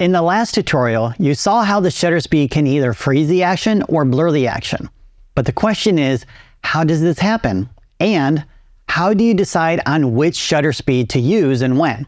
In the last tutorial, you saw how the shutter speed can either freeze the action or blur the action. But the question is, how does this happen? And how do you decide on which shutter speed to use and when?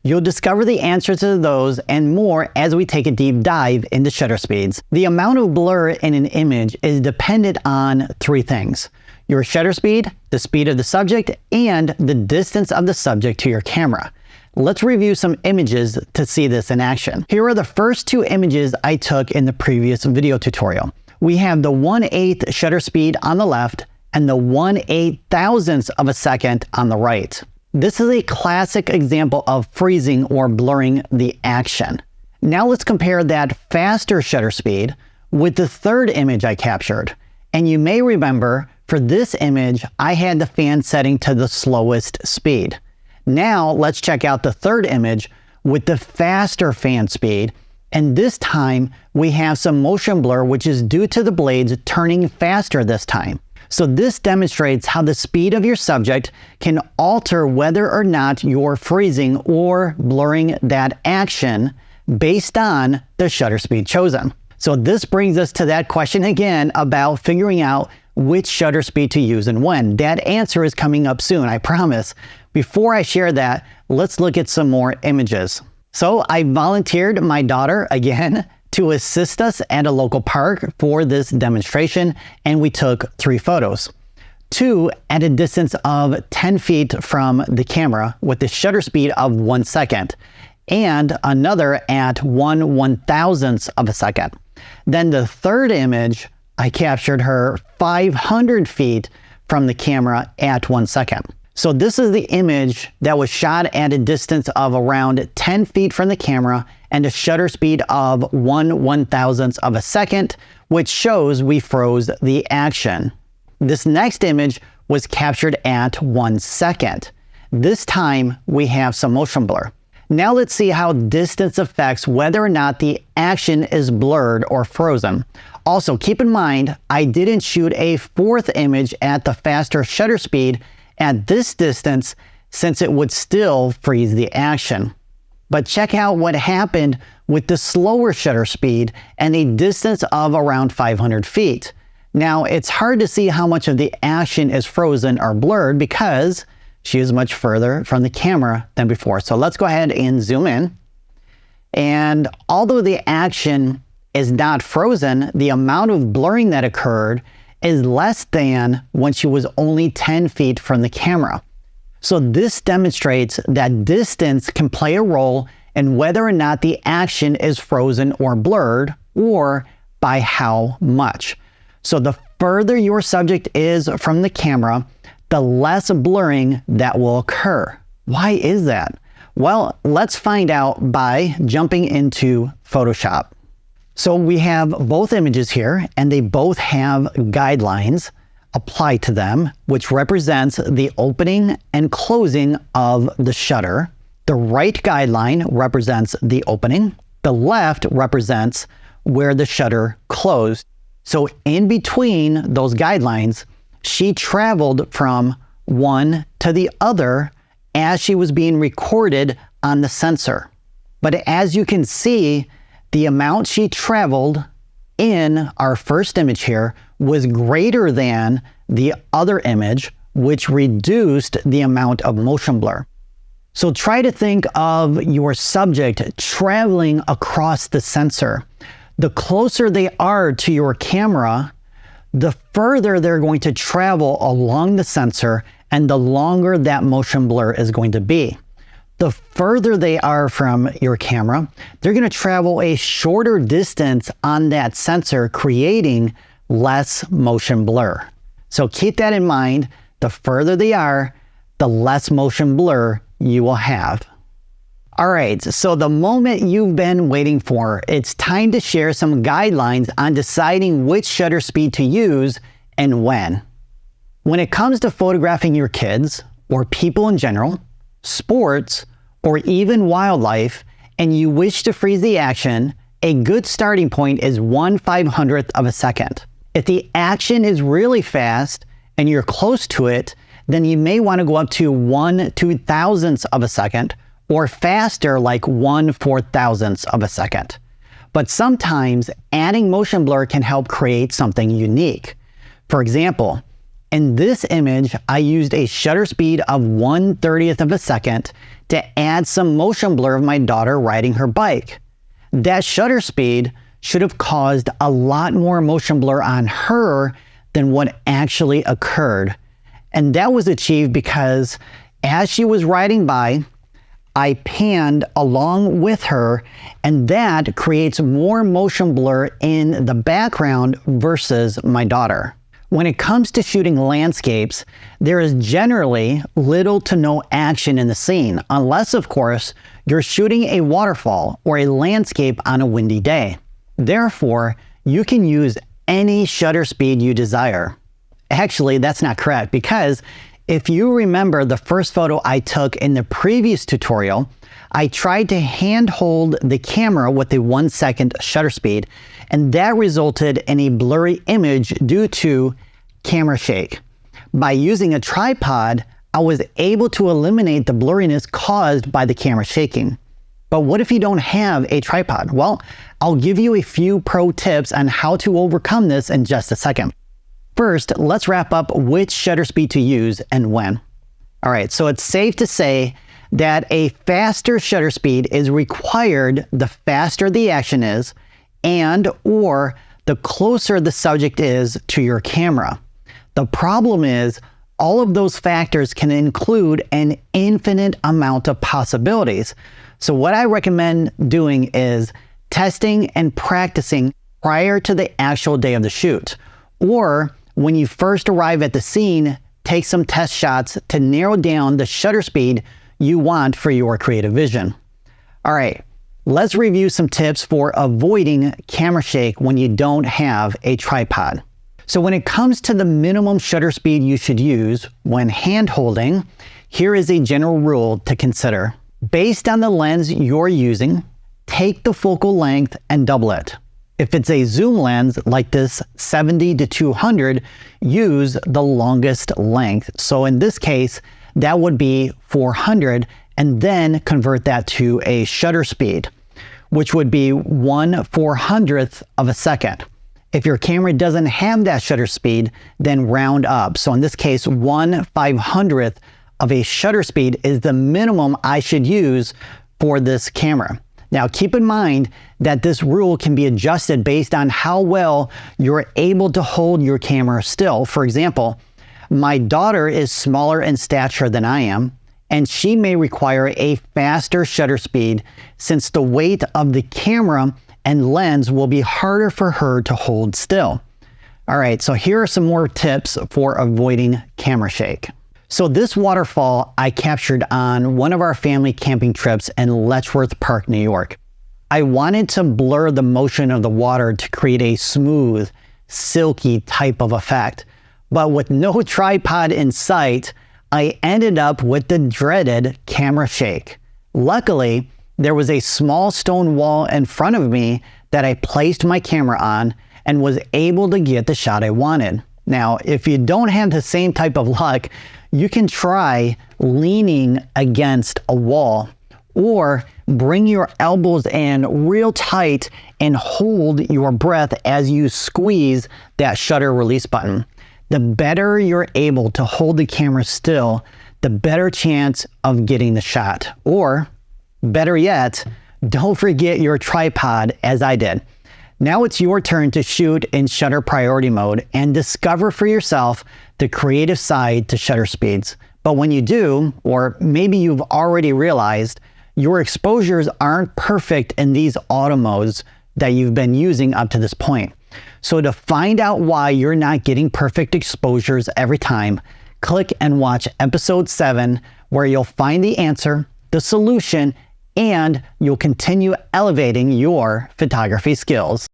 You'll discover the answers to those and more as we take a deep dive into shutter speeds. The amount of blur in an image is dependent on three things: your shutter speed, the speed of the subject, and the distance of the subject to your camera. Let's review some images to see this in action. Here are the first two images I took in the previous video tutorial. We have the 1/8 shutter speed on the left and the 1/8000th of a second on the right. This is a classic example of freezing or blurring the action. Now let's compare that faster shutter speed with the third image I captured. And you may remember, for this image, I had the fan setting to the slowest speed. Now let's check out the third image with the faster fan speed, and this time we have some motion blur, which is due to the blades turning faster this time. So this demonstrates how the speed of your subject can alter whether or not you're freezing or blurring that action based on the shutter speed chosen. So this brings us to that question again about figuring out which shutter speed to use and when. That answer is coming up soon, I promise. Before I share that, let's look at some more images. So I volunteered my daughter again to assist us at a local park for this demonstration, and we took 3 photos. 2 at a distance of 10 feet from the camera with the shutter speed of 1 second, and another at 1/1000th of a second. Then the third image, I captured her 500 feet from the camera at 1 second. So this is the image that was shot at a distance of around 10 feet from the camera and a shutter speed of 1/1000th of a second, which shows we froze the action. This next image was captured at 1 second. This time we have some motion blur. Now let's see how distance affects whether or not the action is blurred or frozen. Also, keep in mind, I didn't shoot a fourth image at the faster shutter speed at this distance, since it would still freeze the action. But check out what happened with the slower shutter speed and a distance of around 500 feet. Now, it's hard to see how much of the action is frozen or blurred because she is much further from the camera than before. So let's go ahead and zoom in. And although the action is not frozen, the amount of blurring that occurred is less than when she was only 10 feet from the camera. So this demonstrates that distance can play a role in whether or not the action is frozen or blurred, or by how much. So the further your subject is from the camera, the less blurring that will occur. Why is that? Well, let's find out by jumping into Photoshop. So we have both images here, and they both have guidelines applied to them, which represents the opening and closing of the shutter. The right guideline represents the opening. The left represents where the shutter closed. So in between those guidelines, she traveled from one to the other as she was being recorded on the sensor. But as you can see, the amount she traveled in our first image here was greater than the other image, which reduced the amount of motion blur. So try to think of your subject traveling across the sensor. The closer they are to your camera, the further they're going to travel along the sensor and the longer that motion blur is going to be. The further they are from your camera, they're going to travel a shorter distance on that sensor, creating less motion blur. So keep that in mind. The further they are, the less motion blur you will have. All right, so the moment you've been waiting for, it's time to share some guidelines on deciding which shutter speed to use and when. When it comes to photographing your kids, or people in general, sports, or even wildlife, and you wish to freeze the action, a good starting point is 1/500th of a second. If the action is really fast and you're close to it, then you may want to go up to 1/2000th of a second, or faster like 1/4000th of a second. But sometimes adding motion blur can help create something unique. For example, in this image, I used a shutter speed of 1/30th of a second to add some motion blur of my daughter riding her bike. That shutter speed should have caused a lot more motion blur on her than what actually occurred. And that was achieved because as she was riding by, I panned along with her, and that creates more motion blur in the background versus my daughter. When it comes to shooting landscapes, there is generally little to no action in the scene, unless, of course, you're shooting a waterfall or a landscape on a windy day. Therefore, you can use any shutter speed you desire. Actually, that's not correct, because if you remember the first photo I took in the previous tutorial, I tried to hand hold the camera with a 1-second shutter speed, and that resulted in a blurry image due to camera shake. By using a tripod, I was able to eliminate the blurriness caused by the camera shaking. But what if you don't have a tripod? Well, I'll give you a few pro tips on how to overcome this in just a second. First, let's wrap up which shutter speed to use and when. All right, so it's safe to say that a faster shutter speed is required the faster the action is and or the closer the subject is to your camera. The problem is all of those factors can include an infinite amount of possibilities. So what I recommend doing is testing and practicing prior to the actual day of the shoot. Or when you first arrive at the scene, take some test shots to narrow down the shutter speed you want for your creative vision. All right, let's review some tips for avoiding camera shake when you don't have a tripod. So when it comes to the minimum shutter speed you should use when hand holding, here is a general rule to consider. Based on the lens you're using, take the focal length and double it. If it's a zoom lens like this 70-200, use the longest length. So in this case, that would be 400, and then convert that to a shutter speed, which would be 1/400th of a second. If your camera doesn't have that shutter speed, then round up. So in this case, 1/500th of a shutter speed is the minimum I should use for this camera. Now keep in mind that this rule can be adjusted based on how well you're able to hold your camera still. For example, my daughter is smaller in stature than I am, and she may require a faster shutter speed since the weight of the camera and lens will be harder for her to hold still. All right, so here are some more tips for avoiding camera shake. So this waterfall I captured on one of our family camping trips in Letchworth Park, New York. I wanted to blur the motion of the water to create a smooth, silky type of effect. But with no tripod in sight, I ended up with the dreaded camera shake. Luckily, there was a small stone wall in front of me that I placed my camera on and was able to get the shot I wanted. Now, if you don't have the same type of luck, you can try leaning against a wall or bring your elbows in real tight and hold your breath as you squeeze that shutter release button. The better you're able to hold the camera still, the better chance of getting the shot. Or better yet, don't forget your tripod as I did. Now it's your turn to shoot in shutter priority mode and discover for yourself the creative side to shutter speeds. But when you do, or maybe you've already realized, your exposures aren't perfect in these auto modes that you've been using up to this point. So to find out why you're not getting perfect exposures every time, click and watch episode 7, where you'll find the answer, the solution, and you'll continue elevating your photography skills.